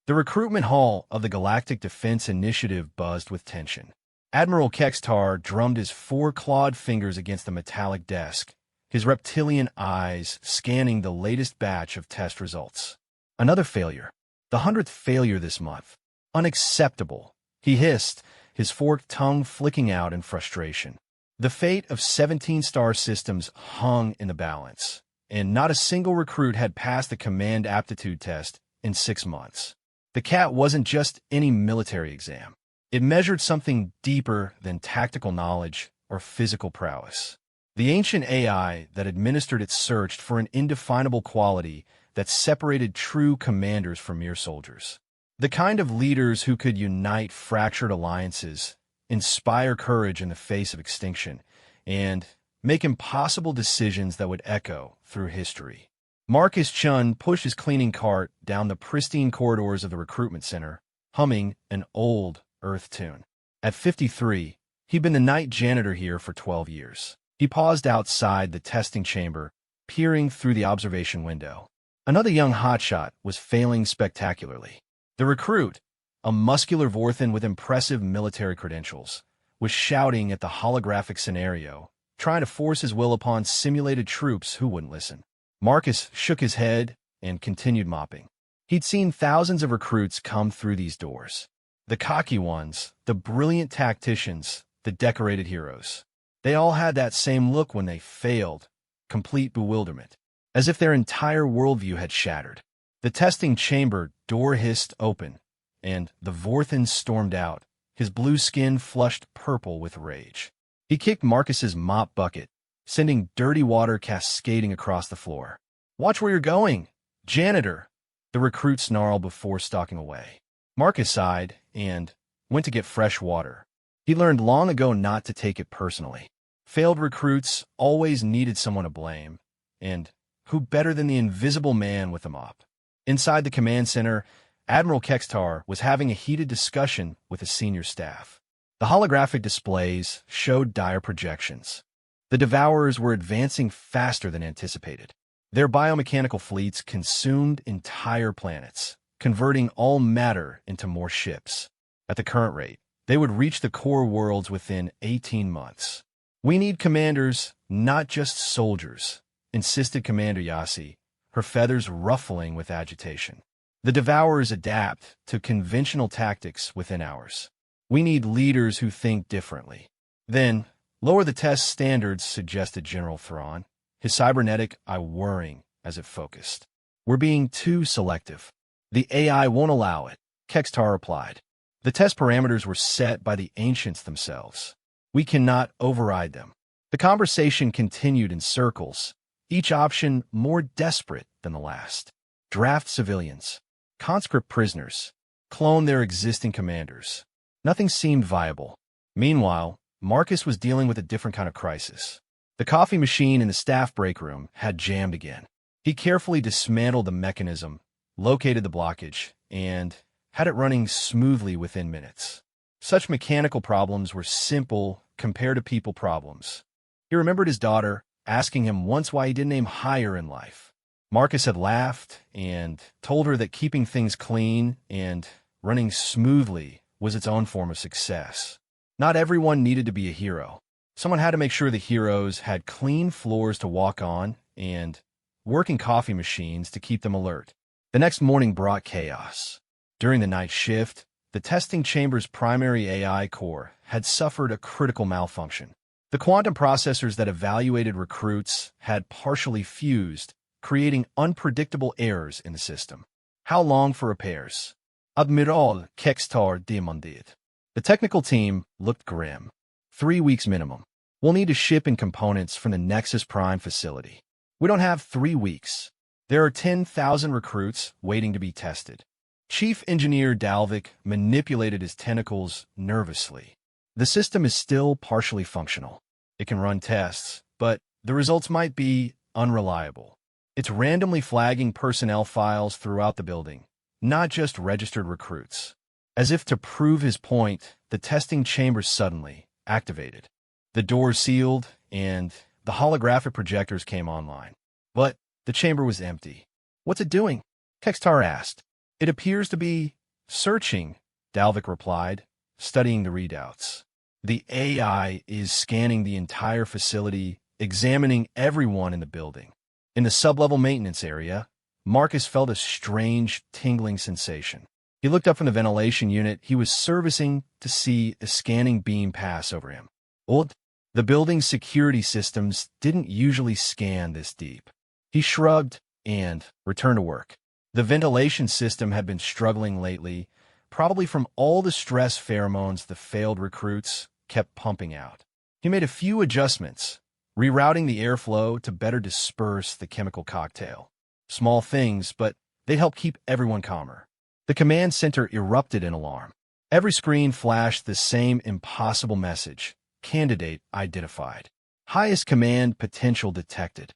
The recruitment hall of the Galactic Defense Initiative buzzed with tension. Admiral Kextar drummed his four-clawed fingers against the metallic desk, his reptilian eyes scanning the latest batch of test results. Another failure. The 100th failure this month. Unacceptable, he hissed, his forked tongue flicking out in frustration. The fate of 17 star systems hung in the balance, and not a single recruit had passed the command aptitude test in 6 months. The CAT wasn't just any military exam. It measured something deeper than tactical knowledge or physical prowess. The ancient AI that administered it searched for an indefinable quality that separated true commanders from mere soldiers. The kind of leaders who could unite fractured alliances, inspire courage in the face of extinction, and make impossible decisions that would echo through history. Marcus Chun pushed his cleaning cart down the pristine corridors of the recruitment center, humming an old Earth tune. At 53, he'd been the night janitor here for 12 years. He paused outside the testing chamber, peering through the observation window. Another young hotshot was failing spectacularly. The recruit, a muscular Vorthan with impressive military credentials, was shouting at the holographic scenario, trying to force his will upon simulated troops who wouldn't listen. Marcus shook his head and continued mopping. He'd seen thousands of recruits come through these doors. The cocky ones, the brilliant tacticians, the decorated heroes. They all had that same look when they failed, complete bewilderment, as if their entire worldview had shattered. The testing chamber door hissed open, and the Vorthan stormed out, his blue skin flushed purple with rage. He kicked Marcus's mop bucket, sending dirty water cascading across the floor. "Watch where you're going, janitor!" the recruit snarled before stalking away. Marcus sighed and went to get fresh water. He learned long ago not to take it personally. Failed recruits always needed someone to blame, and who better than the invisible man with a mop? Inside the command center, Admiral Kextar was having a heated discussion with his senior staff. The holographic displays showed dire projections. The Devourers were advancing faster than anticipated. Their biomechanical fleets consumed entire planets, converting all matter into more ships. At the current rate, they would reach the core worlds within 18 months. "We need commanders, not just soldiers," insisted Commander Yasi, her feathers ruffling with agitation. "The Devourers adapt to conventional tactics within hours. We need leaders who think differently." "Then, lower the test standards," suggested General Thrawn, his cybernetic eye whirring as it focused. "We're being too selective." "The AI won't allow it," Kextar replied. "The test parameters were set by the ancients themselves. We cannot override them." The conversation continued in circles, each option more desperate than the last. Draft civilians, conscript prisoners, clone their existing commanders. Nothing seemed viable. Meanwhile, Marcus was dealing with a different kind of crisis. The coffee machine in the staff break room had jammed again. He carefully dismantled the mechanism, located the blockage, and had it running smoothly within minutes. Such mechanical problems were simple compared to people problems. He remembered his daughter asking him once why he didn't aim higher in life. Marcus had laughed and told her that keeping things clean and running smoothly was its own form of success. Not everyone needed to be a hero. Someone had to make sure the heroes had clean floors to walk on and working coffee machines to keep them alert. The next morning brought chaos. During the night shift, the testing chamber's primary AI core had suffered a critical malfunction. The quantum processors that evaluated recruits had partially fused, creating unpredictable errors in the system. "How long for repairs?" Admiral Kextar demanded. The technical team looked grim. 3 weeks minimum. "We'll need to ship in components from the Nexus Prime facility." "We don't have 3 weeks. There are 10,000 recruits waiting to be tested." Chief Engineer Dalvik manipulated his tentacles nervously. "The system is still partially functional. It can run tests, but the results might be unreliable. It's randomly flagging personnel files throughout the building, not just registered recruits." As if to prove his point, the testing chamber suddenly activated. The doors sealed, and the holographic projectors came online. But the chamber was empty. "What's it doing?" Kextar asked. It appears to be searching, Dalvik replied, studying the readouts. The AI is scanning the entire facility, examining everyone in the building. In the sublevel maintenance area, Marcus felt a strange, tingling sensation. He looked up from the ventilation unit he was servicing to see a scanning beam pass over him. The building's security systems didn't usually scan this deep. He shrugged and returned to work. The ventilation system had been struggling lately, probably from all the stress pheromones the failed recruits kept pumping out. He made a few adjustments, rerouting the airflow to better disperse the chemical cocktail. Small things, but they helped keep everyone calmer. The command center erupted in alarm. Every screen flashed the same impossible message. Candidate identified. Highest command potential detected.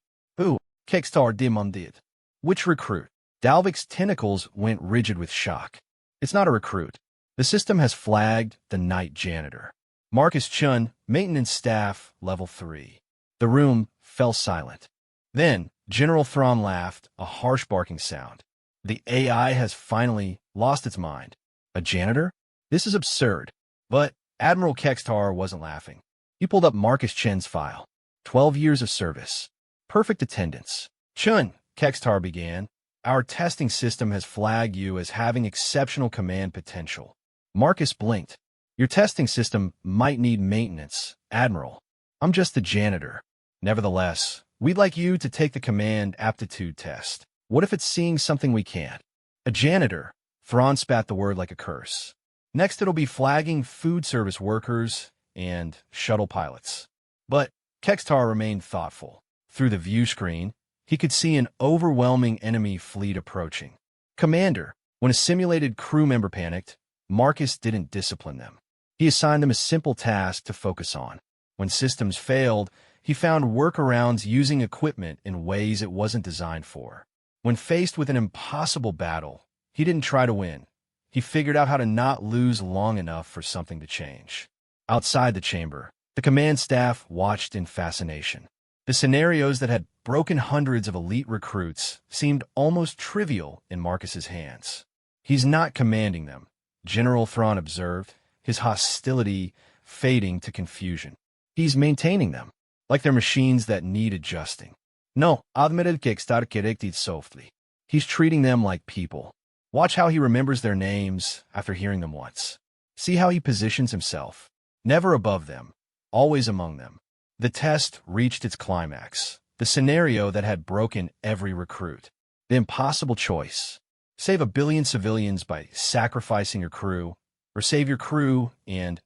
Kickstar demanded. Which recruit? Dalvik's tentacles went rigid with shock. It's not a recruit. The system has flagged the night janitor. Marcus Chun, maintenance staff, level 3. The room fell silent. Then, General Thrawn laughed, a harsh barking sound. The AI has finally lost its mind. A janitor? This is absurd. But Admiral Kextar wasn't laughing. He pulled up Marcus Chen's file. 12 years of service. Perfect attendance. Chun, Kextar began, our testing system has flagged you as having exceptional command potential. Marcus blinked. Your testing system might need maintenance, Admiral. I'm just the janitor. Nevertheless, we'd like you to take the command aptitude test. What if it's seeing something we can't? A janitor. Thrawn spat the word like a curse. Next it'll be flagging food service workers and shuttle pilots. But Kextar remained thoughtful. Through the view screen, he could see an overwhelming enemy fleet approaching. Commander, when a simulated crew member panicked, Marcus didn't discipline them. He assigned them a simple task to focus on. When systems failed, he found workarounds using equipment in ways it wasn't designed for. When faced with an impossible battle, he didn't try to win. He figured out how to not lose long enough for something to change. Outside the chamber, the command staff watched in fascination. The scenarios that had broken hundreds of elite recruits seemed almost trivial in Marcus's hands. He's not commanding them, General Thrawn observed, his hostility fading to confusion. He's maintaining them, like they're machines that need adjusting. No, Admiral Kextar corrected softly. He's treating them like people. Watch how he remembers their names after hearing them once. See how he positions himself. Never above them, always among them. The test reached its climax, the scenario that had broken every recruit. The impossible choice. Save 1 billion civilians by sacrificing your crew, or save your crew and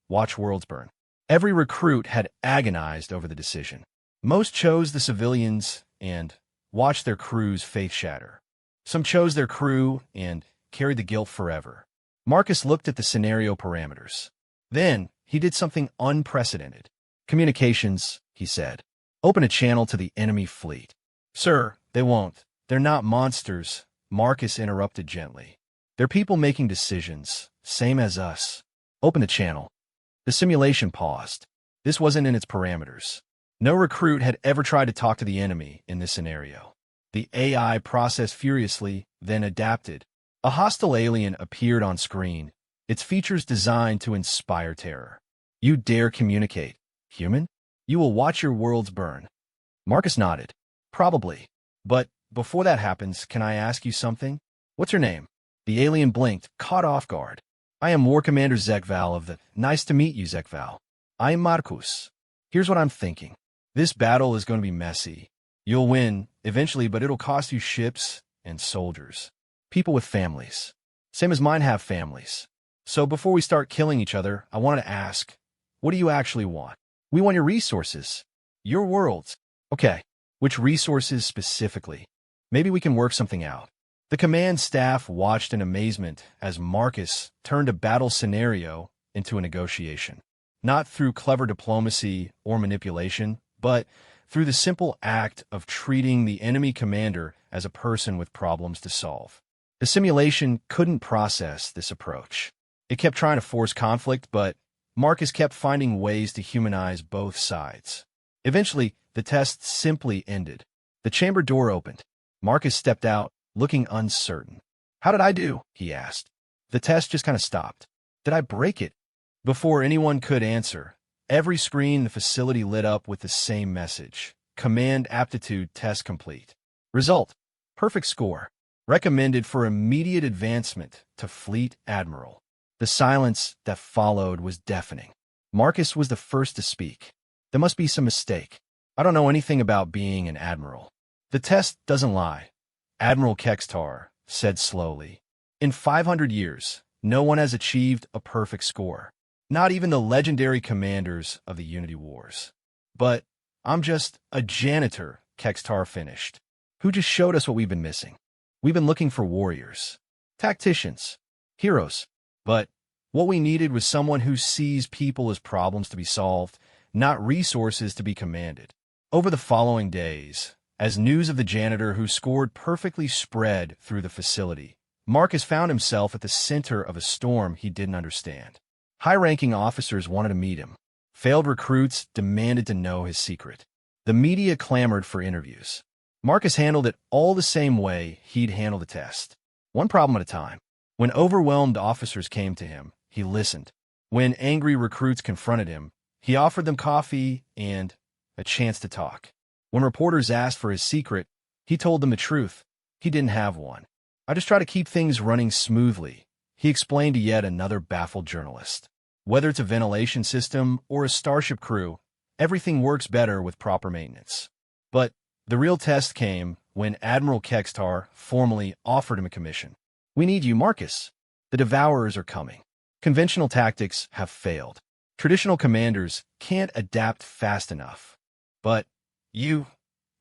watch worlds burn. Every recruit had agonized over the decision. Most chose the civilians and watched their crew's faith shatter. Some chose their crew and carried the guilt forever. Marcus looked at the scenario parameters. Then, he did something unprecedented. Communications, he said. Open a channel to the enemy fleet. Sir, they won't. They're not monsters, Marcus interrupted gently. They're people making decisions, same as us. Open the channel. The simulation paused. This wasn't in its parameters. No recruit had ever tried to talk to the enemy in this scenario. The AI processed furiously, then adapted. A hostile alien appeared on screen, its features designed to inspire terror. You dare communicate, human? You will watch your worlds burn. Marcus nodded. Probably. But before that happens, can I ask you something? What's your name? The alien blinked, caught off guard. I am War Commander Zekval of the... Nice to meet you, Zekval. I am Marcus. Here's what I'm thinking. This battle is going to be messy. You'll win, eventually, but it'll cost you ships and soldiers. People with families. Same as mine have families. So before we start killing each other, I wanted to ask, what do you actually want? We want your resources. Your worlds. Okay, which resources specifically? Maybe we can work something out. The command staff watched in amazement as Marcus turned a battle scenario into a negotiation. Not through clever diplomacy or manipulation, but through the simple act of treating the enemy commander as a person with problems to solve. The simulation couldn't process this approach. It kept trying to force conflict, but Marcus kept finding ways to humanize both sides. Eventually, the test simply ended. The chamber door opened. Marcus stepped out, looking uncertain. How did I do? He asked. The test just kind of stopped. Did I break it? Before anyone could answer, every screen in the facility lit up with the same message. Command aptitude test complete. Result: perfect score. Recommended for immediate advancement to Fleet Admiral. The silence that followed was deafening. Marcus was the first to speak. There must be some mistake. I don't know anything about being an admiral. The test doesn't lie. Admiral Kextar said slowly. In 500 years, no one has achieved a perfect score. Not even the legendary commanders of the Unity Wars. But I'm just a janitor, Kextar finished. Who just showed us what we've been missing. We've been looking for warriors, tacticians, heroes. But what we needed was someone who sees people as problems to be solved, not resources to be commanded. Over the following days, as news of the janitor who scored perfectly spread through the facility, Marcus found himself at the center of a storm he didn't understand. High-ranking officers wanted to meet him. Failed recruits demanded to know his secret. The media clamored for interviews. Marcus handled it all the same way he'd handle the test. One problem at a time. When overwhelmed officers came to him, he listened. When angry recruits confronted him, he offered them coffee and a chance to talk. When reporters asked for his secret, he told them the truth. He didn't have one. I just try to keep things running smoothly, he explained to yet another baffled journalist. Whether it's a ventilation system or a starship crew, everything works better with proper maintenance. But the real test came when Admiral Kextar formally offered him a commission. We need you, Marcus. The Devourers are coming. Conventional tactics have failed. Traditional commanders can't adapt fast enough. But you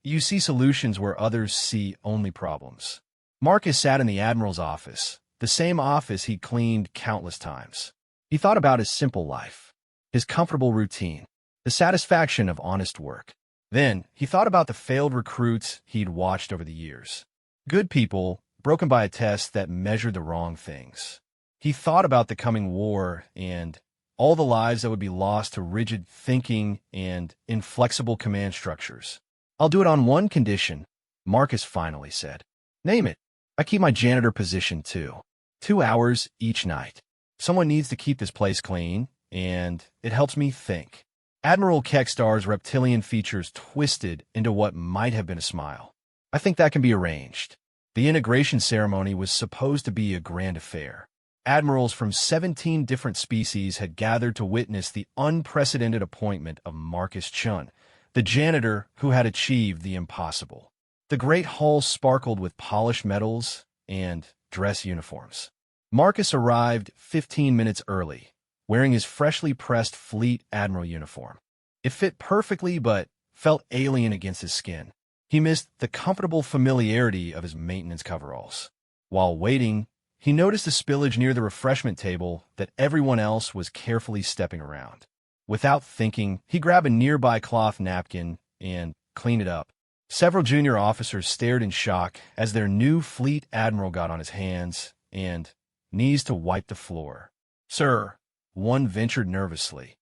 see solutions where others see only problems. Marcus sat in the Admiral's office, the same office he'd cleaned countless times. He thought about his simple life, his comfortable routine, the satisfaction of honest work. Then he thought about the failed recruits he'd watched over the years. Good people, broken by a test that measured the wrong things. He thought about the coming war and all the lives that would be lost to rigid thinking and inflexible command structures. I'll do it on one condition, Marcus finally said. Name it. I keep my janitor position too. 2 hours each night. Someone needs to keep this place clean, and it helps me think. Admiral Kextar's reptilian features twisted into what might have been a smile. I think that can be arranged. The integration ceremony was supposed to be a grand affair. Admirals from 17 different species had gathered to witness the unprecedented appointment of Marcus Chun, the janitor who had achieved the impossible. The great hall sparkled with polished metals and dress uniforms. Marcus arrived 15 minutes early, wearing his freshly pressed Fleet Admiral uniform. It fit perfectly but felt alien against his skin. He missed the comfortable familiarity of his maintenance coveralls. While waiting, he noticed a spillage near the refreshment table that everyone else was carefully stepping around. Without thinking, he grabbed a nearby cloth napkin and cleaned it up. Several junior officers stared in shock as their new Fleet Admiral got on his hands and knees to wipe the floor. Sir, one ventured nervously.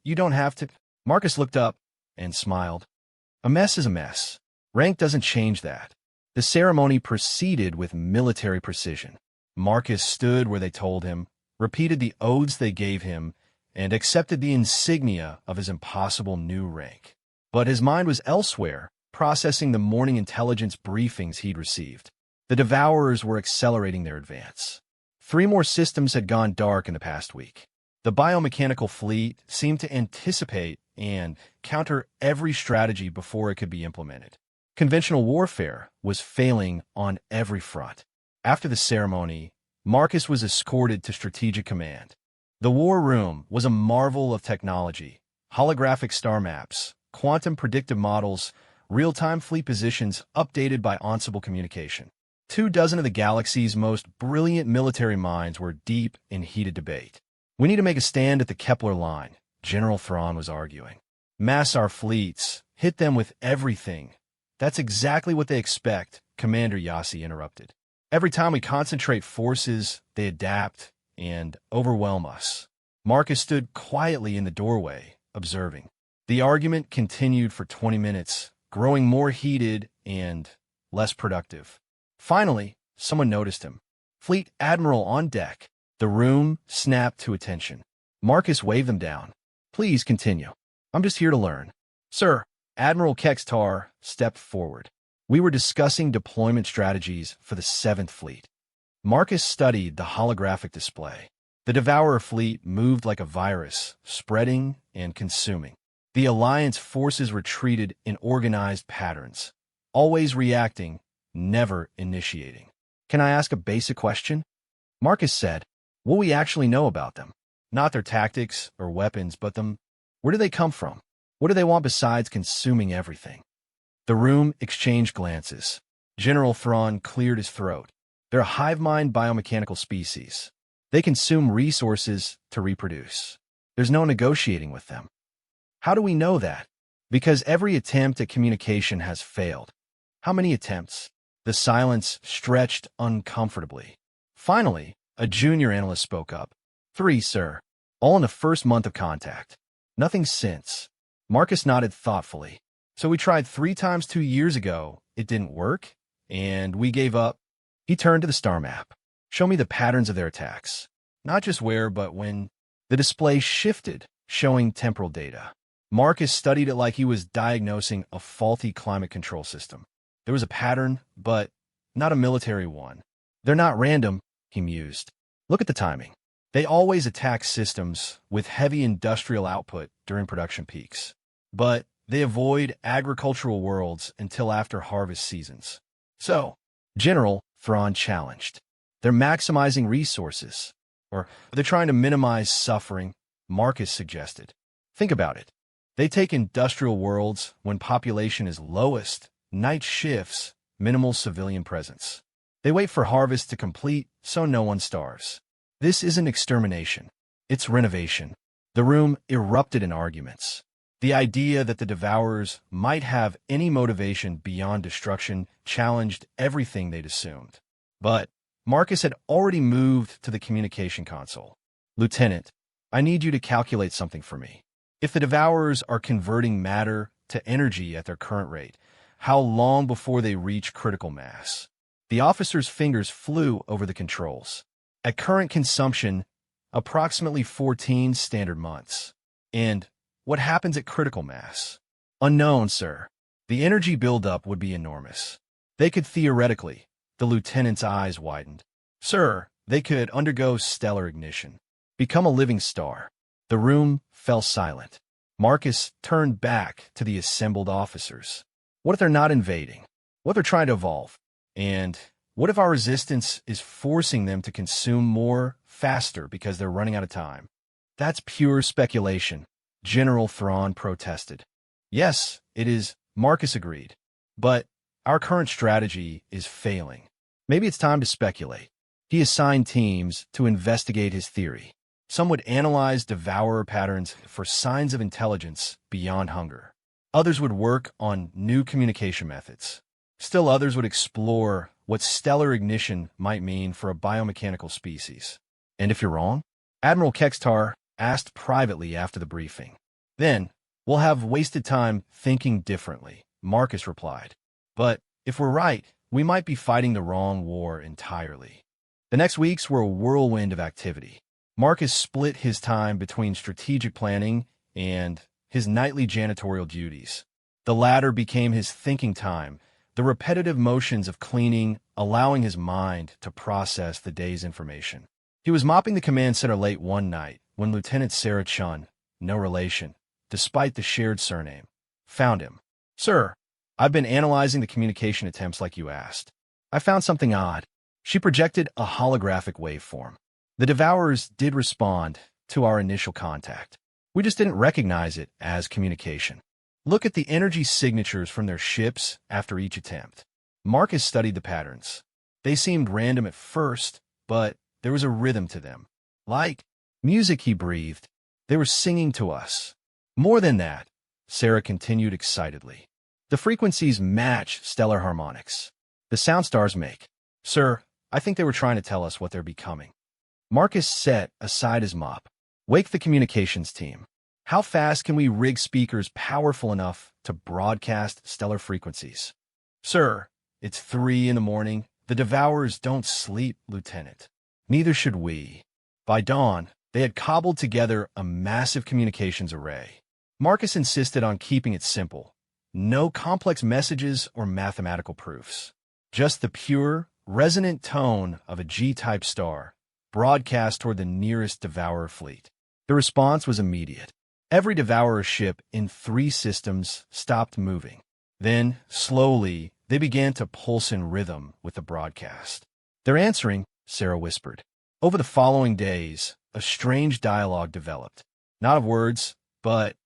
You don't have to. Marcus looked up and smiled. A mess is a mess. Rank doesn't change that. The ceremony proceeded with military precision. Marcus stood where they told him, repeated the oaths they gave him, and accepted the insignia of his impossible new rank. But his mind was elsewhere, processing the morning intelligence briefings he'd received. The Devourers were accelerating their advance. 3 more systems had gone dark in the past week. The biomechanical fleet seemed to anticipate and counter every strategy before it could be implemented. Conventional warfare was failing on every front. After the ceremony, Marcus was escorted to Strategic Command. The war room was a marvel of technology. Holographic star maps, quantum predictive models, real-time fleet positions updated by Ansible communication. 24 of the galaxy's most brilliant military minds were deep in heated debate. We need to make a stand at the Kepler line, General Thrawn was arguing. Mass our fleets, hit them with everything. That's exactly what they expect, Commander Yassi interrupted. Every time we concentrate forces, they adapt and overwhelm us. Marcus stood quietly in the doorway, observing. The argument continued for 20 minutes, growing more heated and less productive. Finally, someone noticed him. Fleet Admiral on deck. The room snapped to attention. Marcus waved them down. Please continue. I'm just here to learn. Sir, Admiral Kextar stepped forward. We were discussing deployment strategies for the 7th Fleet. Marcus studied the holographic display. The Devourer fleet moved like a virus, spreading and consuming. The Alliance forces retreated in organized patterns, always reacting, never initiating. Can I ask a basic question? Marcus said, what we actually know about them. Not their tactics or weapons, but them. Where do they come from? What do they want besides consuming everything? The room exchanged glances. General Thrawn cleared his throat. They're a hive-mind biomechanical species. They consume resources to reproduce. There's no negotiating with them. How do we know that? Because every attempt at communication has failed. How many attempts? The silence stretched uncomfortably. Finally, a junior analyst spoke up. 3, sir. All in the first month of contact. Nothing since. Marcus nodded thoughtfully. So we tried 3 times 2 years ago. It didn't work, and we gave up. He turned to the star map. Show me the patterns of their attacks. Not just where, but when. The display shifted, showing temporal data. Marcus studied it like he was diagnosing a faulty climate control system. There was a pattern, but not a military one. They're not random, he mused. Look at the timing. They always attack systems with heavy industrial output during production peaks. But they avoid agricultural worlds until after harvest seasons. So, General Thrawn challenged. They're maximizing resources. Or they're trying to minimize suffering, Marcus suggested. Think about it. They take industrial worlds when population is lowest, night shifts, minimal civilian presence. They wait for harvest to complete so no one starves. This isn't extermination. It's renovation. The room erupted in arguments. The idea that the Devourers might have any motivation beyond destruction challenged everything they'd assumed. But Marcus had already moved to the communication console. Lieutenant, I need you to calculate something for me. If the Devourers are converting matter to energy at their current rate, how long before they reach critical mass? The officer's fingers flew over the controls. At current consumption, approximately 14 standard months. And what happens at critical mass? Unknown, sir. The energy buildup would be enormous. They could theoretically, the lieutenant's eyes widened. Sir, they could undergo stellar ignition, become a living star. The room fell silent. Marcus turned back to the assembled officers. What if they're not invading? What if they're trying to evolve? And what if our resistance is forcing them to consume more faster because they're running out of time? That's pure speculation, General Thrawn protested. Yes, it is, Marcus agreed. But our current strategy is failing. Maybe it's time to speculate. He assigned teams to investigate his theory. Some would analyze devourer patterns for signs of intelligence beyond hunger. Others would work on new communication methods. Still others would explore what stellar ignition might mean for a biomechanical species. And if you're wrong? Admiral Kextar asked privately after the briefing. Then, we'll have wasted time thinking differently, Marcus replied. But if we're right, we might be fighting the wrong war entirely. The next weeks were a whirlwind of activity. Marcus split his time between strategic planning and his nightly janitorial duties. The latter became his thinking time, the repetitive motions of cleaning, allowing his mind to process the day's information. He was mopping the command center late one night when Lieutenant Sarah Chun, no relation, despite the shared surname, found him. Sir, I've been analyzing the communication attempts like you asked. I found something odd. She projected a holographic waveform. The Devourers did respond to our initial contact. We just didn't recognize it as communication. Look at the energy signatures from their ships after each attempt. Marcus studied the patterns. They seemed random at first, but there was a rhythm to them. Like music, he breathed. They were singing to us. More than that, Sarah continued excitedly. The frequencies match stellar harmonics. The sound stars make. Sir, I think they were trying to tell us what they're becoming. Marcus set aside his mop. Wake the communications team. How fast can we rig speakers powerful enough to broadcast stellar frequencies? Sir, it's 3 in the morning. The Devourers don't sleep, Lieutenant. Neither should we. By dawn, they had cobbled together a massive communications array. Marcus insisted on keeping it simple. No complex messages or mathematical proofs. Just the pure, resonant tone of a G-type star, broadcast toward the nearest Devourer fleet. The response was immediate. Every Devourer ship in 3 systems stopped moving. Then, slowly, they began to pulse in rhythm with the broadcast. "They're answering," Sarah whispered. Over the following days, a strange dialogue developed. Not of words, but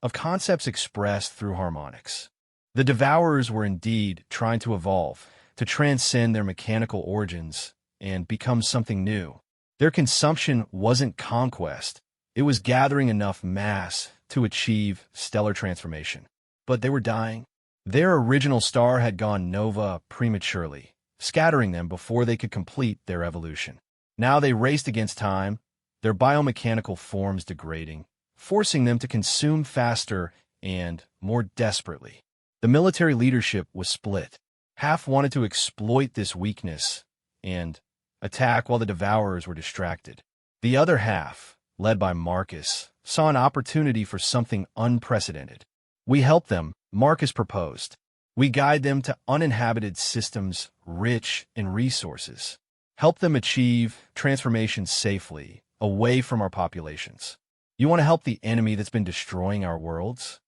of concepts expressed through harmonics. The Devourers were indeed trying to evolve, to transcend their mechanical origins and become something new. Their consumption wasn't conquest. It was gathering enough mass to achieve stellar transformation. But they were dying. Their original star had gone nova prematurely, scattering them before they could complete their evolution. Now they raced against time, their biomechanical forms degrading, forcing them to consume faster and more desperately. The military leadership was split. Half wanted to exploit this weakness and attack while the Devourers were distracted. The other half, led by Marcus, saw an opportunity for something unprecedented. "We help them," Marcus proposed. "We guide them to uninhabited systems rich in resources. Help them achieve transformation safely, away from our populations. You want to help the enemy that's been destroying our worlds?"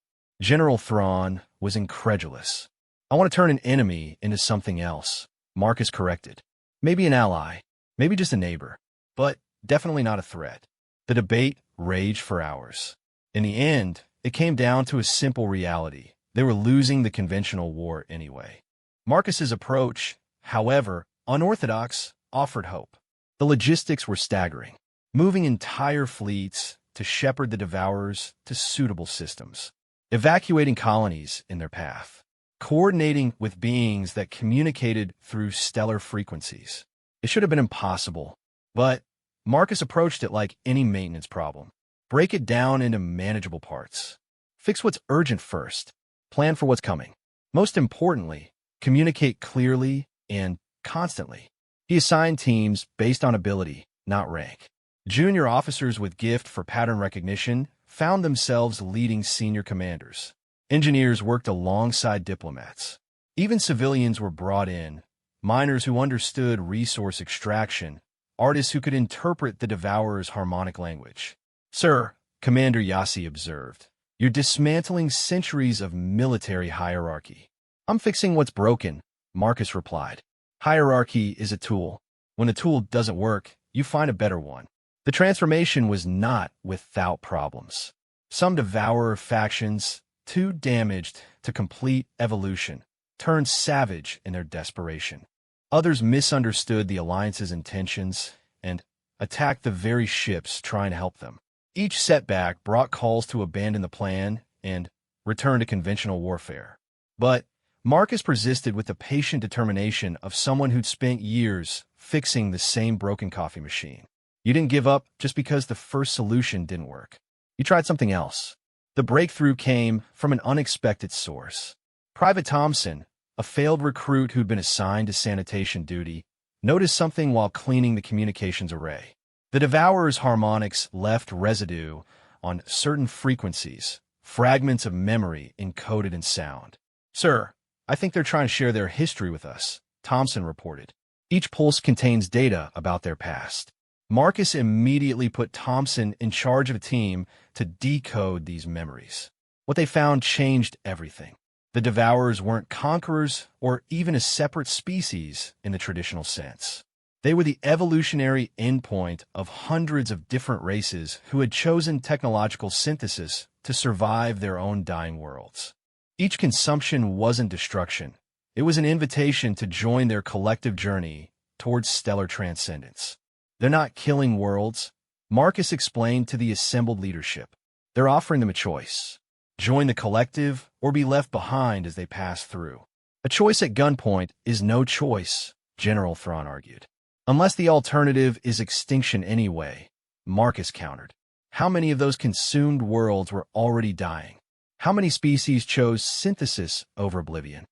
General Thrawn was incredulous. "I want to turn an enemy into something else," Marcus corrected. "Maybe an ally, maybe just a neighbor, but definitely not a threat." The debate raged for hours. In the end, it came down to a simple reality. They were losing the conventional war anyway. Marcus's approach, however unorthodox, offered hope. The logistics were staggering, moving entire fleets to shepherd the Devourers to suitable systems, evacuating colonies in their path, coordinating with beings that communicated through stellar frequencies. It should have been impossible, but Marcus approached it like any maintenance problem. Break it down into manageable parts. Fix what's urgent first. Plan for what's coming. Most importantly, communicate clearly and constantly. He assigned teams based on ability, not rank. Junior officers with gift for pattern recognition found themselves leading senior commanders. Engineers worked alongside diplomats. Even civilians were brought in, miners who understood resource extraction, artists who could interpret the Devourer's harmonic language. "Sir," Commander Yassi observed, "you're dismantling centuries of military hierarchy." "I'm fixing what's broken," Marcus replied. "Hierarchy is a tool. When a tool doesn't work, you find a better one." The transformation was not without problems. Some Devourer factions, too damaged to complete evolution, turned savage in their desperation. Others misunderstood the Alliance's intentions and attacked the very ships trying to help them. Each setback brought calls to abandon the plan and return to conventional warfare. But Marcus persisted with the patient determination of someone who'd spent years fixing the same broken coffee machine. You didn't give up just because the first solution didn't work. You tried something else. The breakthrough came from an unexpected source. Private Thompson, a failed recruit who'd been assigned to sanitation duty, noticed something while cleaning the communications array. The Devourer's harmonics left residue on certain frequencies, fragments of memory encoded in sound. "Sir, I think they're trying to share their history with us," Thompson reported. "Each pulse contains data about their past." Marcus immediately put Thompson in charge of a team to decode these memories. What they found changed everything. The Devourers weren't conquerors or even a separate species in the traditional sense. They were the evolutionary endpoint of hundreds of different races who had chosen technological synthesis to survive their own dying worlds. Each consumption wasn't destruction. It was an invitation to join their collective journey towards stellar transcendence. "They're not killing worlds," Marcus explained to the assembled leadership. "They're offering them a choice. Join the collective or be left behind as they pass through." "A choice at gunpoint is no choice," General Thrawn argued. "Unless the alternative is extinction anyway," Marcus countered. "How many of those consumed worlds were already dying? How many species chose synthesis over oblivion?"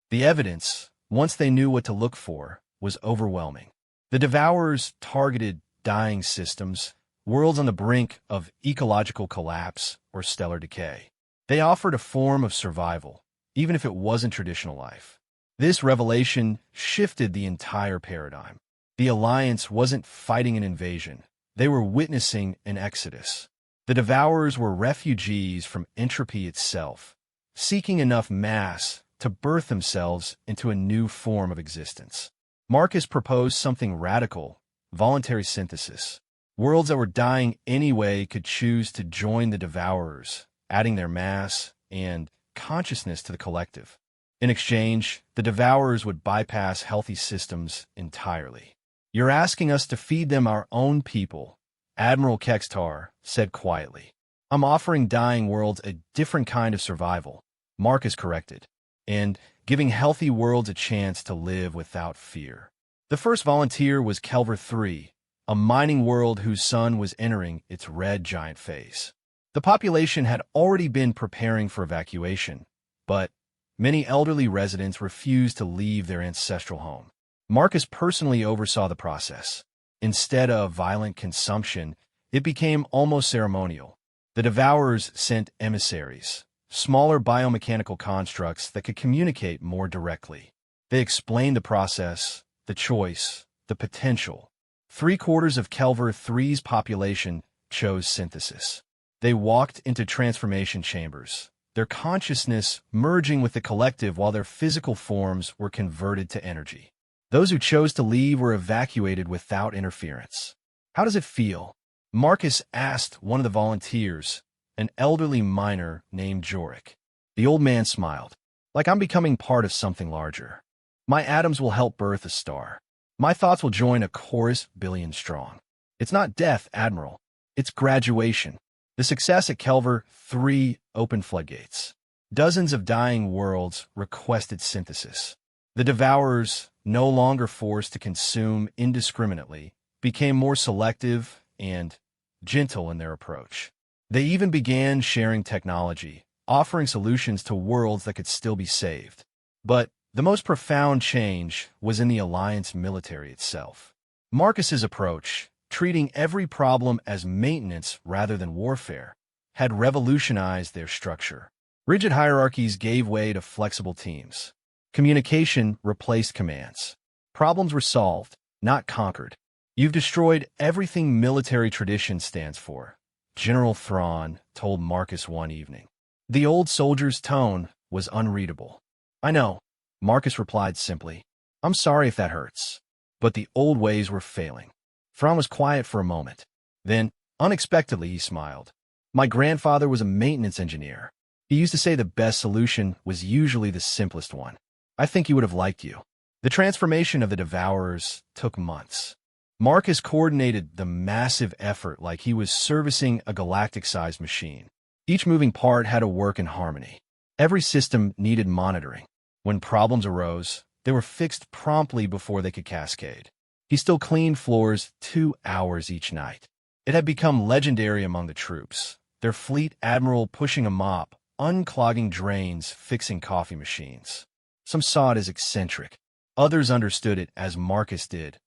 The evidence, once they knew what to look for, was overwhelming. The Devourers targeted dying systems, worlds on the brink of ecological collapse or stellar decay. They offered a form of survival, even if it wasn't traditional life. This revelation shifted the entire paradigm. The Alliance wasn't fighting an invasion. They were witnessing an exodus. The Devourers were refugees from entropy itself, seeking enough mass to birth themselves into a new form of existence. Marcus proposed something radical: voluntary synthesis. Worlds that were dying anyway could choose to join the Devourers, adding their mass and consciousness to the collective. In exchange, the Devourers would bypass healthy systems entirely. "You're asking us to feed them our own people," Admiral Kextar said quietly. "I'm offering dying worlds a different kind of survival," Marcus corrected, "and giving healthy worlds a chance to live without fear." The first volunteer was Kelver 3, a mining world whose sun was entering its red giant phase. The population had already been preparing for evacuation, but many elderly residents refused to leave their ancestral home. Marcus personally oversaw the process. Instead of violent consumption, it became almost ceremonial. The Devourers sent emissaries, smaller biomechanical constructs that could communicate more directly. They explained the process, the choice, the potential. 3/4 of Kelver 3's population chose synthesis. They walked into transformation chambers, their consciousness merging with the collective while their physical forms were converted to energy. Those who chose to leave were evacuated without interference. "How does it feel?" Marcus asked one of the volunteers, an elderly miner named Jorik. The old man smiled. "Like I'm becoming part of something larger. My atoms will help birth a star. My thoughts will join a chorus billion strong. It's not death, Admiral. It's graduation." The success at Kelver 3 opened floodgates. Dozens of dying worlds requested synthesis. The Devourers, no longer forced to consume indiscriminately, became more selective and gentle in their approach. They even began sharing technology, offering solutions to worlds that could still be saved. But the most profound change was in the Alliance military itself. Marcus's approach, treating every problem as maintenance rather than warfare, had revolutionized their structure. Rigid hierarchies gave way to flexible teams. Communication replaced commands. Problems were solved, not conquered. "You've destroyed everything military tradition stands for," General Thrawn told Marcus one evening. The old soldier's tone was unreadable. "I know," Marcus replied simply. "I'm sorry if that hurts." But the old ways were failing. Thrawn was quiet for a moment. Then, unexpectedly, he smiled. "My grandfather was a maintenance engineer. He used to say the best solution was usually the simplest one. I think he would have liked you." The transformation of the Devourers took months. Marcus coordinated the massive effort like he was servicing a galactic-sized machine. Each moving part had to work in harmony. Every system needed monitoring. When problems arose, they were fixed promptly before they could cascade. He still cleaned floors 2 hours each night. It had become legendary among the troops, their fleet admiral pushing a mop, unclogging drains, fixing coffee machines. Some saw it as eccentric. Others understood it as Marcus did,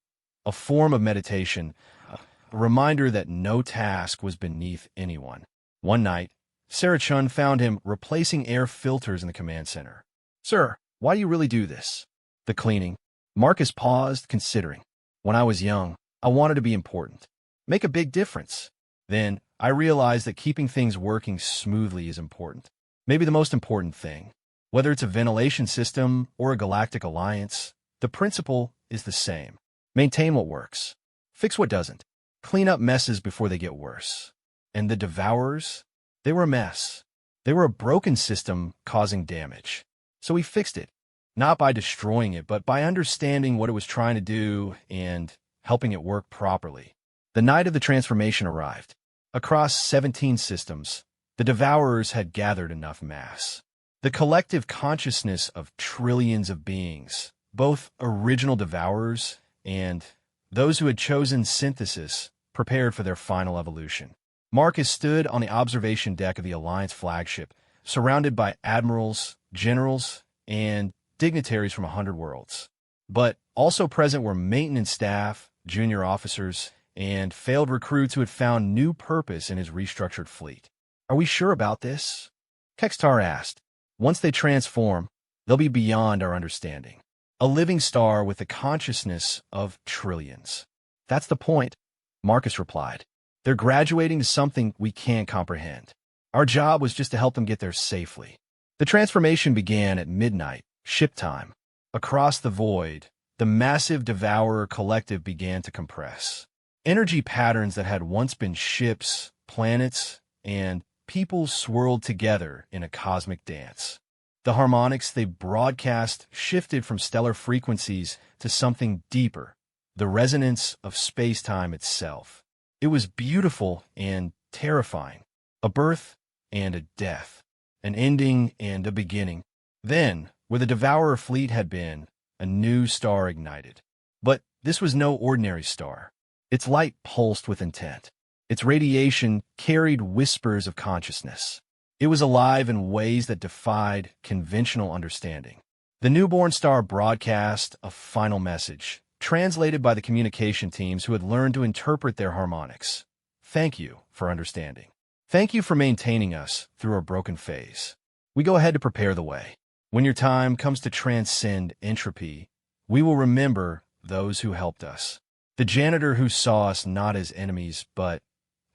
a form of meditation, a reminder that no task was beneath anyone. One night, Sarah Chun found him replacing air filters in the command center. "Sir, why do you really do this?" "The cleaning." Marcus paused, considering. "When I was young, I wanted to be important. Make a big difference. Then, I realized that keeping things working smoothly is important. Maybe the most important thing. Whether it's a ventilation system or a galactic alliance, the principle is the same. Maintain what works. Fix what doesn't. Clean up messes before they get worse." And the Devourers? They were a mess. They were a broken system causing damage. So he fixed it. Not by destroying it, but by understanding what it was trying to do and helping it work properly. The night of the transformation arrived. Across 17 systems, the Devourers had gathered enough mass. The collective consciousness of trillions of beings, both original Devourers and those who had chosen synthesis, prepared for their final evolution. Marcus stood on the observation deck of the Alliance flagship, surrounded by admirals, generals, and dignitaries from 100 worlds. But also present were maintenance staff, junior officers, and failed recruits who had found new purpose in his restructured fleet. Are we sure about this? Kextar asked. Once they transform, they'll be beyond our understanding. A living star with the consciousness of trillions. That's the point, Marcus replied. They're graduating to something we can't comprehend. Our job was just to help them get there safely. The transformation began at midnight, ship time. Across the void, the massive Devourer collective began to compress. Energy patterns that had once been ships, planets, and people swirled together in a cosmic dance. The harmonics they broadcast shifted from stellar frequencies to something deeper, the resonance of space-time itself. It was beautiful and terrifying, a birth and a death, an ending and a beginning. Then, where the Devourer fleet had been, a new star ignited. But this was no ordinary star. Its light pulsed with intent. Its radiation carried whispers of consciousness. It was alive in ways that defied conventional understanding. The newborn star broadcast a final message, translated by the communication teams who had learned to interpret their harmonics. Thank you for understanding. Thank you for maintaining us through our broken phase. We go ahead to prepare the way. When your time comes to transcend entropy, we will remember those who helped us. The janitor who saw us not as enemies, but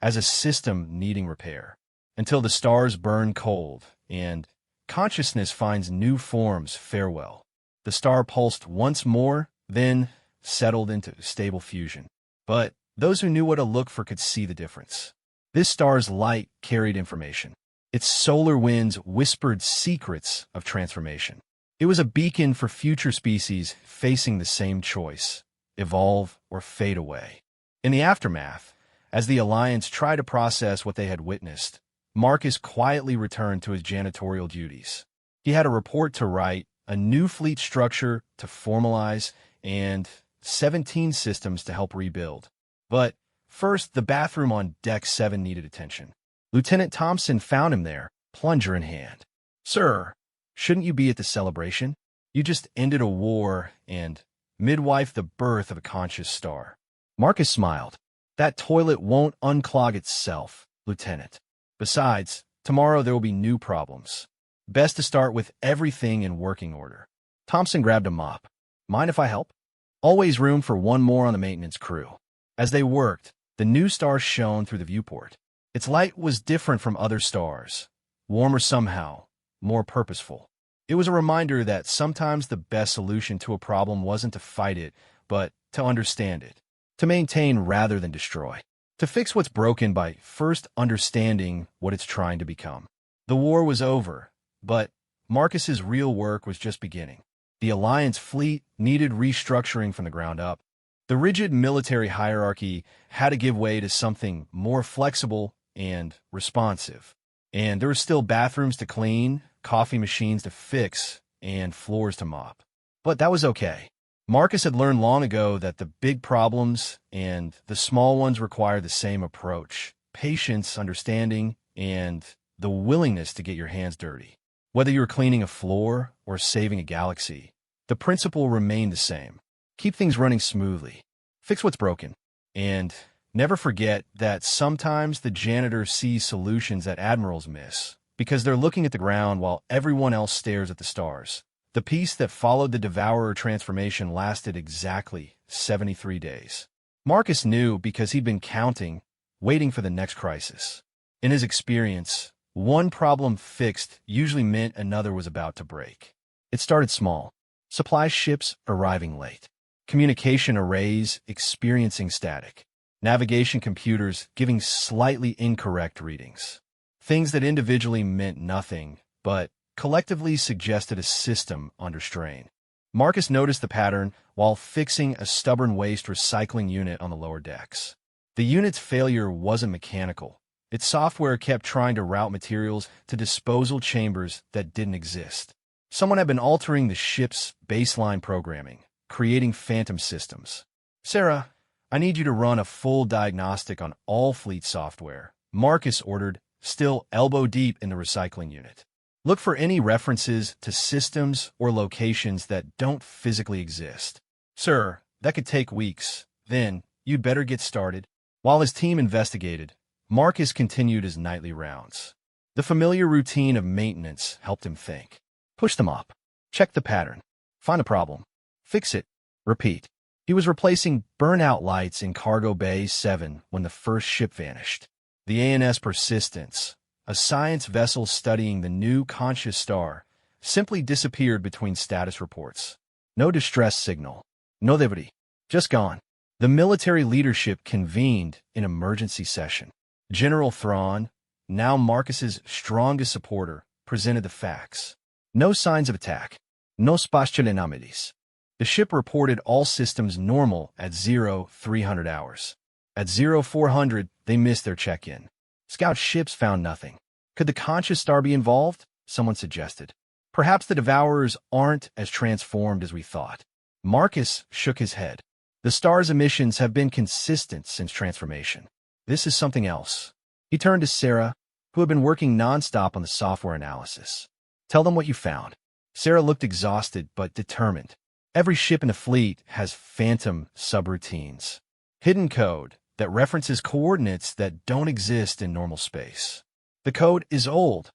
as a system needing repair. Until the stars burn cold and consciousness finds new forms, farewell. The star pulsed once more, then settled into stable fusion. But those who knew what to look for could see the difference. This star's light carried information. Its solar winds whispered secrets of transformation. It was a beacon for future species facing the same choice, evolve or fade away. In the aftermath, as the Alliance tried to process what they had witnessed, Marcus quietly returned to his janitorial duties. He had a report to write, a new fleet structure to formalize, and 17 systems to help rebuild. But first, the bathroom on Deck 7 needed attention. Lieutenant Thompson found him there, plunger in hand. Sir, shouldn't you be at the celebration? You just ended a war and midwife the birth of a conscious star. Marcus smiled. That toilet won't unclog itself, Lieutenant. Besides, tomorrow there will be new problems. Best to start with everything in working order. Thompson grabbed a mop. Mind if I help? Always room for one more on the maintenance crew. As they worked, the new star shone through the viewport. Its light was different from other stars, warmer somehow, more purposeful. It was a reminder that sometimes the best solution to a problem wasn't to fight it, but to understand it, to maintain rather than destroy, to fix what's broken by first understanding what it's trying to become. The war was over, but Marcus's real work was just beginning. The Alliance fleet needed restructuring from the ground up. The rigid military hierarchy had to give way to something more flexible and responsive. And there were still bathrooms to clean, coffee machines to fix, and floors to mop. But that was okay. Marcus had learned long ago that the big problems and the small ones require the same approach, patience, understanding, and the willingness to get your hands dirty. Whether you were cleaning a floor or saving a galaxy, the principle remained the same. Keep things running smoothly. Fix what's broken. And never forget that sometimes the janitor sees solutions that admirals miss, because they're looking at the ground while everyone else stares at the stars. The peace that followed the Devourer transformation lasted exactly 73 days. Marcus knew because he'd been counting, waiting for the next crisis. In his experience, one problem fixed usually meant another was about to break. It started small. Supply ships arriving late. Communication arrays experiencing static. Navigation computers giving slightly incorrect readings. Things that individually meant nothing, but collectively suggested a system under strain. Marcus noticed the pattern while fixing a stubborn waste recycling unit on the lower decks. The unit's failure wasn't mechanical. Its software kept trying to route materials to disposal chambers that didn't exist. Someone had been altering the ship's baseline programming, creating phantom systems. Sarah, I need you to run a full diagnostic on all fleet software, Marcus ordered, still elbow deep in the recycling unit. Look for any references to systems or locations that don't physically exist. Sir, that could take weeks. Then, you'd better get started. While his team investigated, Marcus continued his nightly rounds. The familiar routine of maintenance helped him think. Push them up. Check the pattern. Find a problem. Fix it. Repeat. He was replacing burnout lights in Cargo Bay 7 when the first ship vanished. The ANS Persistence, a science vessel studying the new conscious star, simply disappeared between status reports. No distress signal. No liberty. Just gone. The military leadership convened in emergency session. General Thrawn, now Marcus's strongest supporter, presented the facts. No signs of attack. No spatial anomalies. The ship reported all systems normal at 0300 hours. At 0400, they missed their check-in. Scout ships found nothing. Could the conscious star be involved? Someone suggested. Perhaps the Devourers aren't as transformed as we thought. Marcus shook his head. The star's emissions have been consistent since transformation. This is something else. He turned to Sarah, who had been working nonstop on the software analysis. Tell them what you found. Sarah looked exhausted but determined. Every ship in the fleet has phantom subroutines. Hidden code that references coordinates that don't exist in normal space. The code is old,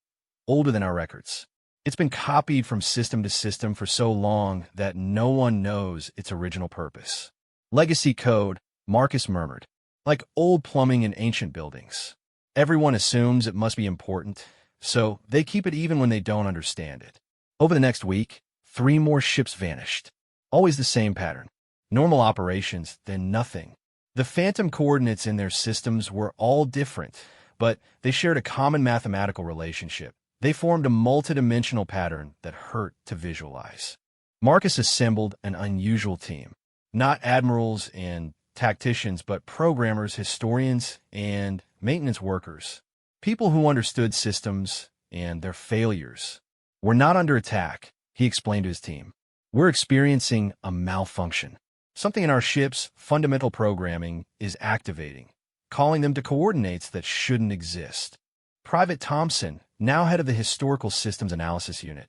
older than our records. It's been copied from system to system for so long that no one knows its original purpose. Legacy code, Marcus murmured, like old plumbing in ancient buildings. Everyone assumes it must be important, so they keep it even when they don't understand it. Over the next week, 3 more ships vanished. Always the same pattern. Normal operations, then nothing. The phantom coordinates in their systems were all different, but they shared a common mathematical relationship. They formed a multidimensional pattern that hurt to visualize. Marcus assembled an unusual team. Not admirals and tacticians, but programmers, historians, and maintenance workers. People who understood systems and their failures. We're not under attack, he explained to his team. We're experiencing a malfunction. Something in our ship's fundamental programming is activating, calling them to coordinates that shouldn't exist. Private Thompson, now head of the Historical Systems Analysis Unit,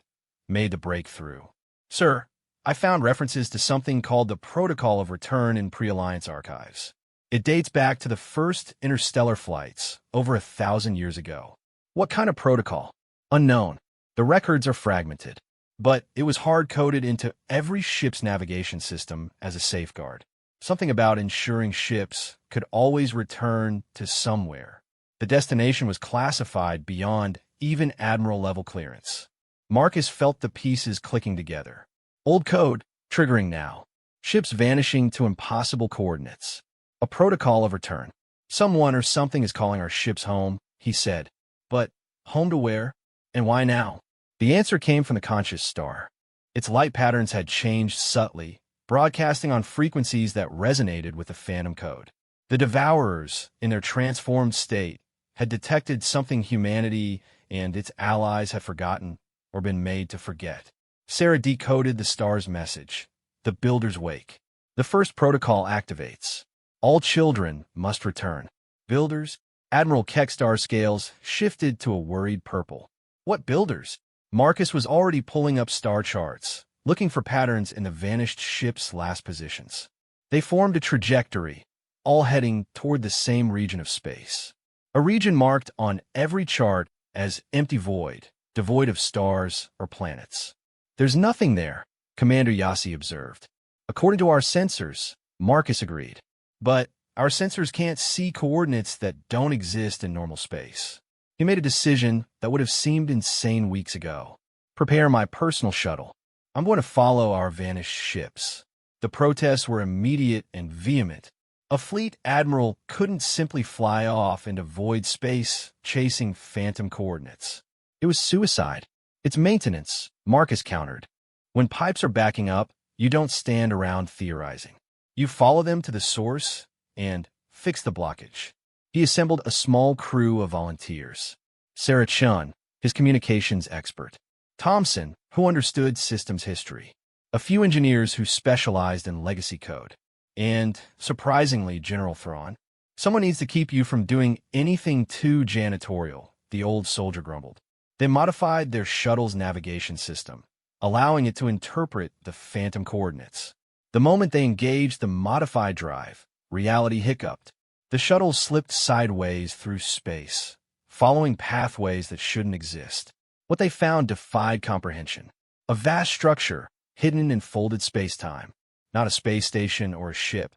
made the breakthrough. Sir, I found references to something called the Protocol of Return in pre-Alliance archives. It dates back to the first interstellar flights, over 1,000 years ago. What kind of protocol? Unknown. The records are fragmented. But it was hard-coded into every ship's navigation system as a safeguard. Something about ensuring ships could always return to somewhere. The destination was classified beyond even Admiral-level clearance. Marcus felt the pieces clicking together. Old code, triggering now. Ships vanishing to impossible coordinates. A protocol of return. Someone or something is calling our ships home, he said. But home to where? And why now? The answer came from the conscious star. Its light patterns had changed subtly, broadcasting on frequencies that resonated with the phantom code. The Devourers, in their transformed state, had detected something humanity and its allies had forgotten or been made to forget. Sarah decoded the star's message. The Builder's Wake. The first protocol activates. All children must return. Builders? Admiral Keckstar's scales shifted to a worried purple. What builders? Marcus was already pulling up star charts, looking for patterns in the vanished ship's last positions. They formed a trajectory, all heading toward the same region of space. A region marked on every chart as empty void, devoid of stars or planets. There's nothing there, Commander Yassi observed. According to our sensors, Marcus agreed. But our sensors can't see coordinates that don't exist in normal space. He made a decision that would have seemed insane weeks ago. Prepare my personal shuttle. I'm going to follow our vanished ships. The protests were immediate and vehement. A fleet admiral couldn't simply fly off into void space chasing phantom coordinates. It was suicide. It's maintenance, Marcus countered. When pipes are backing up, you don't stand around theorizing. You follow them to the source and fix the blockage. He assembled a small crew of volunteers. Sarah Chun, his communications expert. Thompson, who understood systems history. A few engineers who specialized in legacy code. And, surprisingly, General Thrawn. Someone needs to keep you from doing anything too janitorial, the old soldier grumbled. They modified their shuttle's navigation system, allowing it to interpret the phantom coordinates. The moment they engaged the modified drive, reality hiccuped. The shuttle slipped sideways through space, following pathways that shouldn't exist. What they found defied comprehension. A vast structure, hidden in folded space-time. Not a space station or a ship,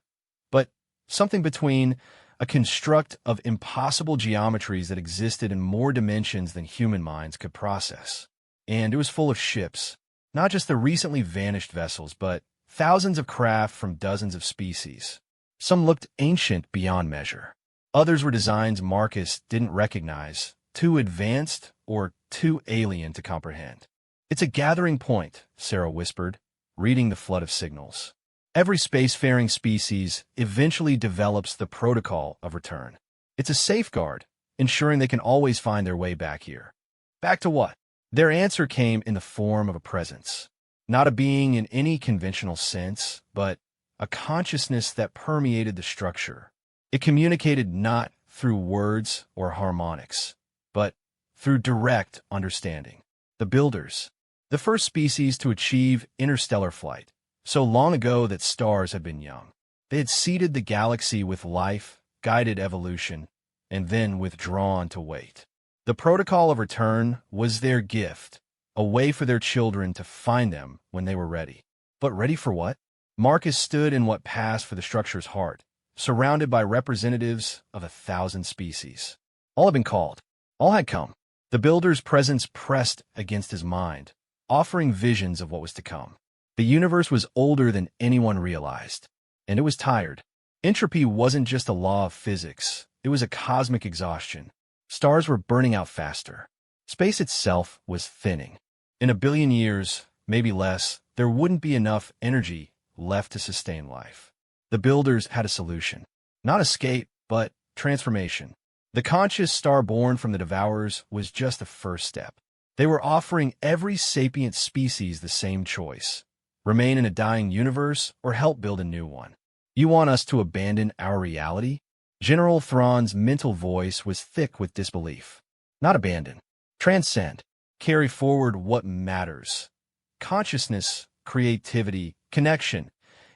but something between a construct of impossible geometries that existed in more dimensions than human minds could process. And it was full of ships, not just the recently vanished vessels, but thousands of craft from dozens of species. Some looked ancient beyond measure. Others were designs Marcus didn't recognize, too advanced or too alien to comprehend. "It's a gathering point," Sarah whispered, reading the flood of signals. "Every spacefaring species eventually develops the protocol of return. It's a safeguard, ensuring they can always find their way back here." Back to what? Their answer came in the form of a presence. Not a being in any conventional sense, but a consciousness that permeated the structure. It communicated not through words or harmonics, but through direct understanding. The Builders, the first species to achieve interstellar flight, so long ago that stars had been young. They had seeded the galaxy with life, guided evolution, and then withdrawn to wait. The protocol of return was their gift, a way for their children to find them when they were ready. But ready for what? Marcus stood in what passed for the structure's heart, surrounded by representatives of 1,000 species. All had been called. All had come. The Builder's presence pressed against his mind, offering visions of what was to come. The universe was older than anyone realized, and it was tired. Entropy wasn't just a law of physics, it was a cosmic exhaustion. Stars were burning out faster. Space itself was thinning. In 1 billion years, maybe less, there wouldn't be enough energy left to sustain life. The Builders had a solution. Not escape, but transformation. The conscious star born from the Devourers was just the first step. They were offering every sapient species the same choice: remain in a dying universe or help build a new one. "You want us to abandon our reality?" General Thrawn's mental voice was thick with disbelief. "Not abandon. Transcend. Carry forward what matters. Consciousness, creativity, connection,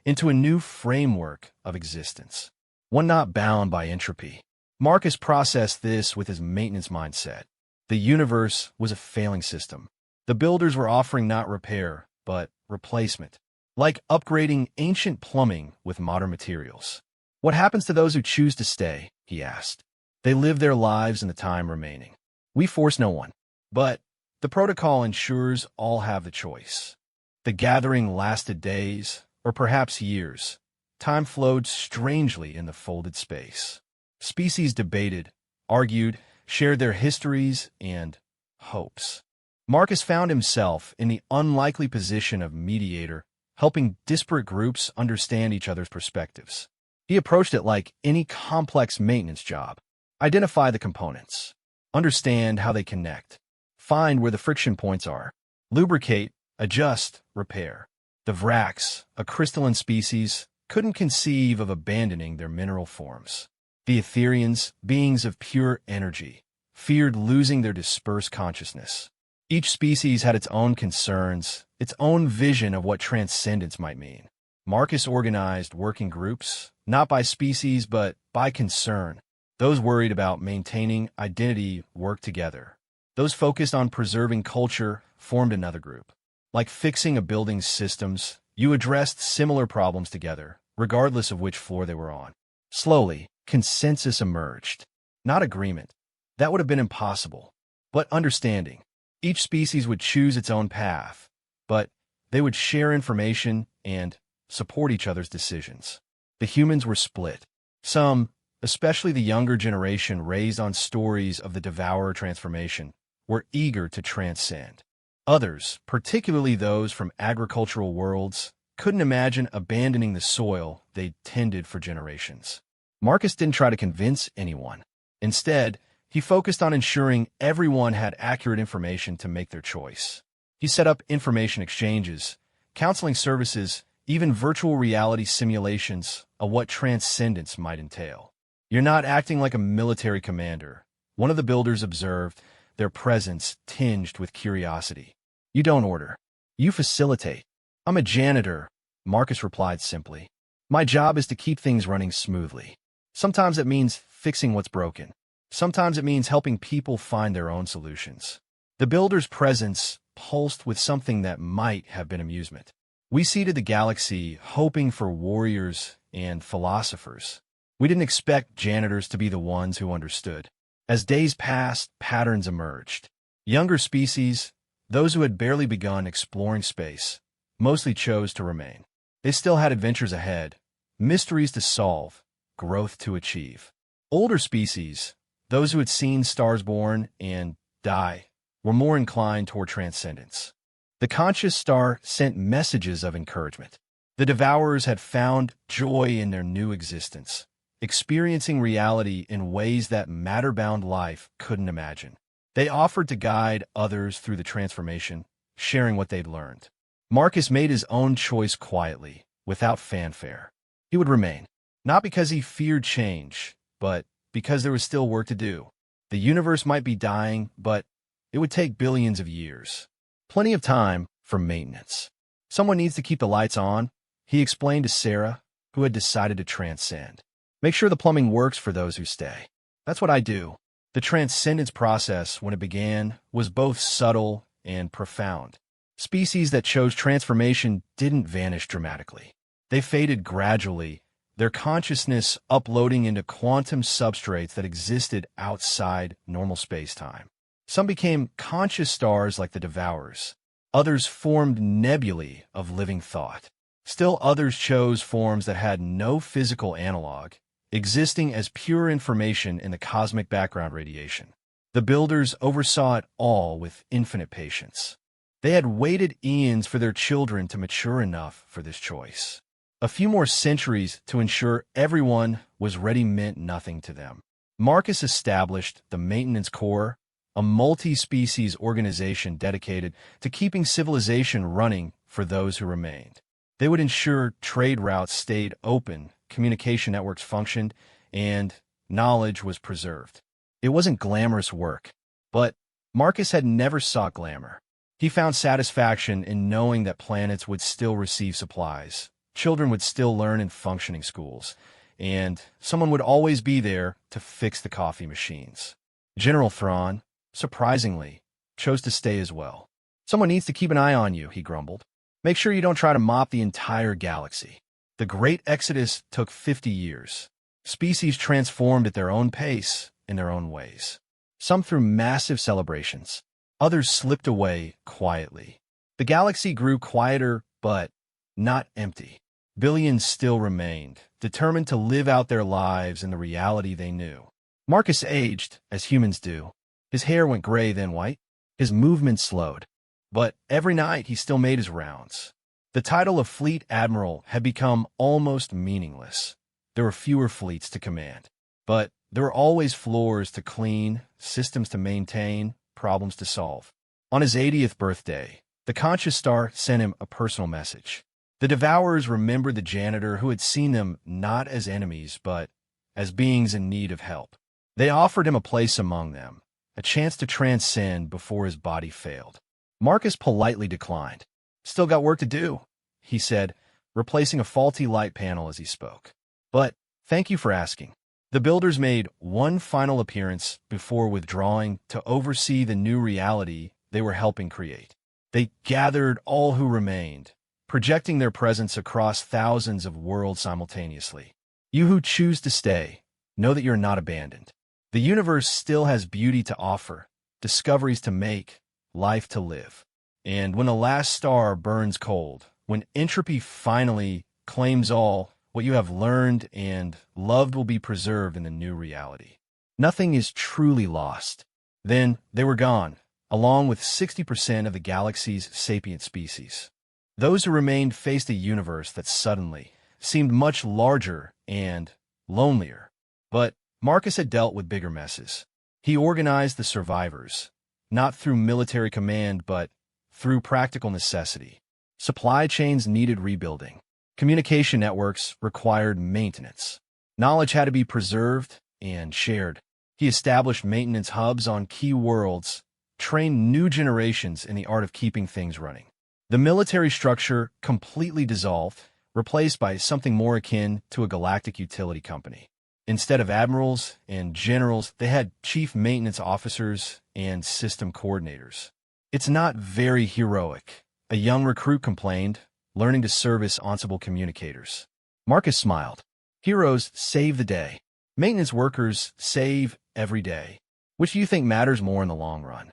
into a new framework of existence. One not bound by entropy." Marcus processed this with his maintenance mindset. The universe was a failing system. The Builders were offering not repair, but replacement. Like upgrading ancient plumbing with modern materials. "What happens to those who choose to stay?" he asked. "They live their lives in the time remaining. We force no one. But the protocol ensures all have the choice." The gathering lasted days, or perhaps years. Time flowed strangely in the folded space. Species debated, argued, shared their histories and hopes. Marcus found himself in the unlikely position of mediator, helping disparate groups understand each other's perspectives. He approached it like any complex maintenance job. Identify the components. Understand how they connect. Find where the friction points are. Lubricate, adjust, repair. The Vracs, a crystalline species, couldn't conceive of abandoning their mineral forms. The Etherians, beings of pure energy, feared losing their dispersed consciousness. Each species had its own concerns, its own vision of what transcendence might mean. Marcus organized working groups, not by species but by concern. Those worried about maintaining identity worked together. Those focused on preserving culture formed another group. Like fixing a building's systems, you addressed similar problems together, regardless of which floor they were on. Slowly, consensus emerged. Not agreement. That would have been impossible. But understanding. Each species would choose its own path, but they would share information and support each other's decisions. The humans were split. Some, especially the younger generation raised on stories of the Devourer transformation, were eager to transcend. Others, particularly those from agricultural worlds, couldn't imagine abandoning the soil they'd tended for generations. Marcus didn't try to convince anyone. Instead, he focused on ensuring everyone had accurate information to make their choice. He set up information exchanges, counseling services, even virtual reality simulations of what transcendence might entail. "You're not acting like a military commander," one of the Builders observed, their presence tinged with curiosity. "You don't order. You facilitate." "I'm a janitor," Marcus replied simply. "My job is to keep things running smoothly. Sometimes it means fixing what's broken. Sometimes it means helping people find their own solutions." The builder's presence pulsed with something that might have been amusement. "We seeded the galaxy hoping for warriors and philosophers. We didn't expect janitors to be the ones who understood." As days passed, patterns emerged. Younger species, those who had barely begun exploring space, mostly chose to remain. They still had adventures ahead, mysteries to solve, growth to achieve. Older species, those who had seen stars born and die, were more inclined toward transcendence. The conscious star sent messages of encouragement. The devourers had found joy in their new existence, experiencing reality in ways that matter-bound life couldn't imagine. They offered to guide others through the transformation, sharing what they'd learned. Marcus made his own choice quietly, without fanfare. He would remain, not because he feared change, but because there was still work to do. The universe might be dying, but it would take billions of years. Plenty of time for maintenance. "Someone needs to keep the lights on," he explained to Sarah, who had decided to transcend. "Make sure the plumbing works for those who stay." "That's what I do." The transcendence process, when it began, was both subtle and profound. Species that chose transformation didn't vanish dramatically. They faded gradually, their consciousness uploading into quantum substrates that existed outside normal space-time. Some became conscious stars like the Devourers. Others formed nebulae of living thought. Still others chose forms that had no physical analog, existing as pure information in the cosmic background radiation. The builders oversaw it all with infinite patience. They had waited eons for their children to mature enough for this choice. A few more centuries to ensure everyone was ready meant nothing to them. Marcus established the Maintenance Corps, a multi-species organization dedicated to keeping civilization running for those who remained. They would ensure trade routes stayed open, communication networks functioned, and knowledge was preserved. It wasn't glamorous work, but Marcus had never sought glamour. He found satisfaction in knowing that planets would still receive supplies, children would still learn in functioning schools, and someone would always be there to fix the coffee machines. General Thrawn, surprisingly, chose to stay as well. "Someone needs to keep an eye on you," he grumbled. "Make sure you don't try to mop the entire galaxy." The Great Exodus took 50 years. Species transformed at their own pace, in their own ways. Some through massive celebrations. Others slipped away quietly. The galaxy grew quieter, but not empty. Billions still remained, determined to live out their lives in the reality they knew. Marcus aged, as humans do. His hair went gray, then white. His movement slowed. But every night he still made his rounds. The title of Fleet Admiral had become almost meaningless. There were fewer fleets to command. But there were always floors to clean, systems to maintain, problems to solve. On his 80th birthday, the Conscious Star sent him a personal message. The Devourers remembered the janitor who had seen them not as enemies, but as beings in need of help. They offered him a place among them, a chance to transcend before his body failed. Marcus politely declined. "Still got work to do," he said, replacing a faulty light panel as he spoke. "But thank you for asking." The builders made one final appearance before withdrawing to oversee the new reality they were helping create. They gathered all who remained, projecting their presence across thousands of worlds simultaneously. "You who choose to stay, know that you're not abandoned. The universe still has beauty to offer, discoveries to make, life to live. And when the last star burns cold, when entropy finally claims all, what you have learned and loved will be preserved in the new reality. Nothing is truly lost." Then they were gone, along with 60% of the galaxy's sapient species. Those who remained faced a universe that suddenly seemed much larger and lonelier. But Marcus had dealt with bigger messes. He organized the survivors, not through military command, but through practical necessity. Supply chains needed rebuilding. Communication networks required maintenance. Knowledge had to be preserved and shared. He established maintenance hubs on key worlds, trained new generations in the art of keeping things running. The military structure completely dissolved, replaced by something more akin to a galactic utility company. Instead of admirals and generals, they had chief maintenance officers and system coordinators. It's not very heroic, a young recruit complained, learning to service Ansible communicators. Marcus smiled. Heroes save the day. Maintenance workers save every day. Which do you think matters more in the long run?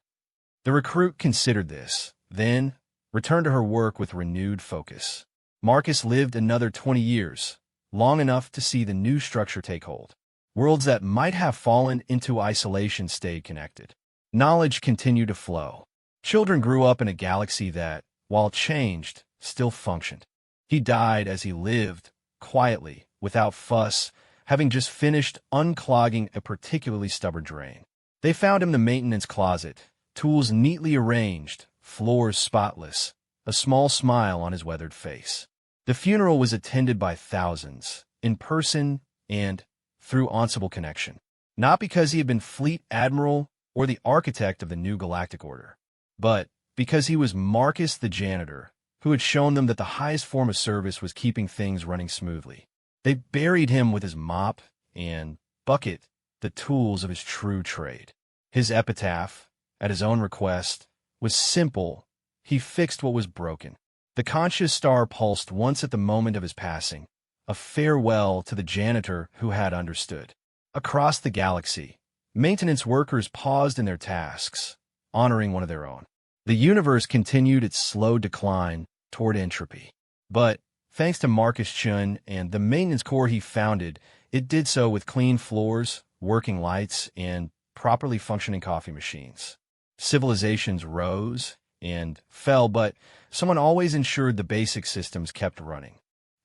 The recruit considered this, then returned to her work with renewed focus. Marcus lived another 20 years, long enough to see the new structure take hold. Worlds that might have fallen into isolation stayed connected. Knowledge continued to flow. Children grew up in a galaxy that, while changed, still functioned. He died as he lived, quietly, without fuss, having just finished unclogging a particularly stubborn drain. They found him in the maintenance closet, tools neatly arranged, floors spotless, a small smile on his weathered face. The funeral was attended by thousands, in person and through Ansible connection. Not because he had been Fleet Admiral or the architect of the new galactic order, but because he was Marcus the Janitor, who had shown them that the highest form of service was keeping things running smoothly. They buried him with his mop and bucket, the tools of his true trade. His epitaph, at his own request, was simple. He fixed what was broken. The conscious star pulsed once at the moment of his passing, a farewell to the janitor who had understood. Across the galaxy, maintenance workers paused in their tasks, honoring one of their own. The universe continued its slow decline toward entropy. But, thanks to Marcus Chun and the maintenance corps he founded, it did so with clean floors, working lights, and properly functioning coffee machines. Civilizations rose and fell, but someone always ensured the basic systems kept running.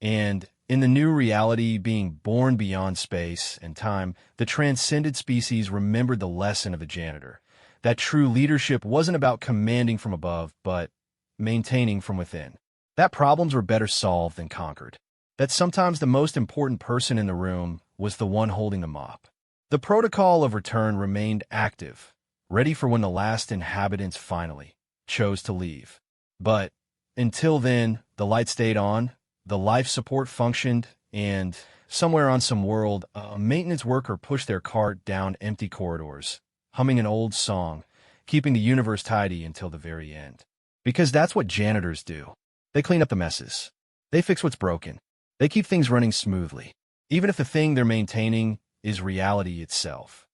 And in the new reality being born beyond space and time, the transcended species remembered the lesson of the janitor, that true leadership wasn't about commanding from above, but maintaining from within. That problems were better solved than conquered. That sometimes the most important person in the room was the one holding the mop. The protocol of return remained active, ready for when the last inhabitants finally chose to leave. But until then, the light stayed on, the life support functioned, and somewhere on some world, a maintenance worker pushed their cart down empty corridors, humming an old song, keeping the universe tidy until the very end. Because that's what janitors do. They clean up the messes. They fix what's broken. They keep things running smoothly, even if the thing they're maintaining is reality itself.